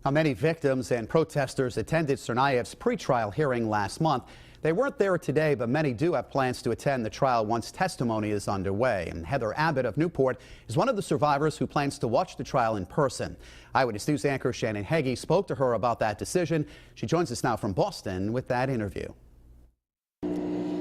How many victims and protesters attended Tsarnaev's pretrial hearing last month. They weren't there today, but many do have plans to attend the trial once testimony is underway. And Heather Abbott of Newport is one of the survivors who plans to watch the trial in person. Eyewitness News anchor Shannon Heggie spoke to her about that decision. She joins us now from Boston with that interview.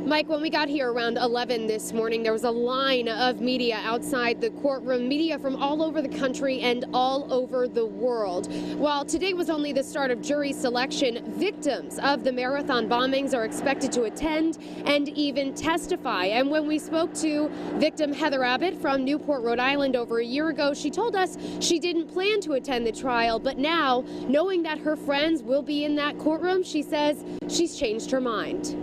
Mike, when we got here around 11 this morning, there was a line of media outside the courtroom, media from all over the country and all over the world. While today was only the start of jury selection, victims of the marathon bombings are expected to attend and even testify. And when we spoke to victim Heather Abbott from Newport, Rhode Island over a year ago, she told us she didn't plan to attend the trial, but now, knowing that her friends will be in that courtroom, she says she's changed her mind.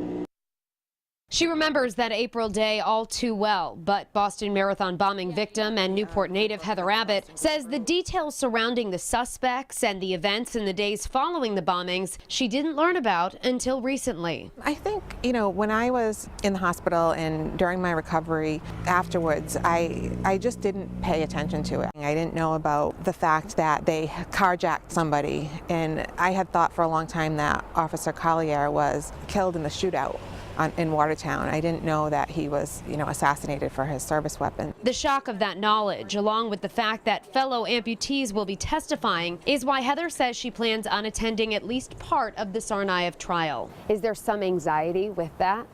She remembers that April day all too well, but Boston Marathon bombing victim and Newport native Heather Abbott says the details surrounding the suspects and the events in the days following the bombings she didn't learn about until recently. I think, when I was in the hospital and during my recovery afterwards, I just didn't pay attention to it. I didn't know about the fact that they carjacked somebody, and I had thought for a long time that Officer Collier was killed in the shootout in Watertown. I didn't know that he was, assassinated for his service weapon. The shock of that knowledge, along with the fact that fellow amputees will be testifying, is why Heather says she plans on attending at least part of the Tsarnaev trial. Is there some anxiety with that?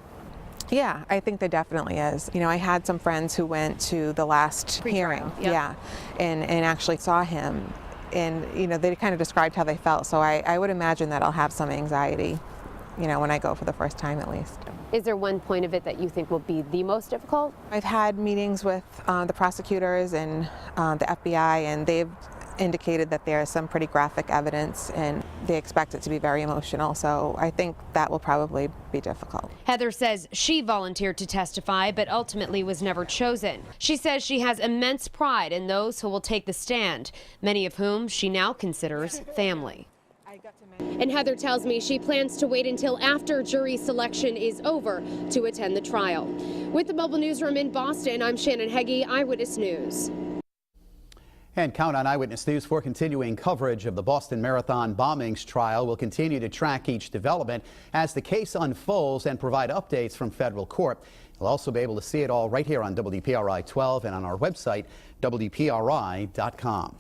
Yeah, I think there definitely is. I had some friends who went to the last hearing, yep. and actually saw him, and they kind of described how they felt. So I would imagine that I'll have some anxiety, when I go for the first time at least. Is there one point of it that you think will be the most difficult? I've had meetings with the prosecutors and the FBI, and they've indicated that there is some pretty graphic evidence and they expect it to be very emotional, so I think that will probably be difficult. Heather says she volunteered to testify but ultimately was never chosen. She says she has immense pride in those who will take the stand, many of whom she now considers family. And Heather tells me she plans to wait until after jury selection is over to attend the trial. With the Mobile Newsroom in Boston, I'm Shannon Heggie, Eyewitness News. And count on Eyewitness News for continuing coverage of the Boston Marathon bombings trial. We'll continue to track each development as the case unfolds and provide updates from federal court. You'll also be able to see it all right here on WPRI 12 and on our website, WPRI.com.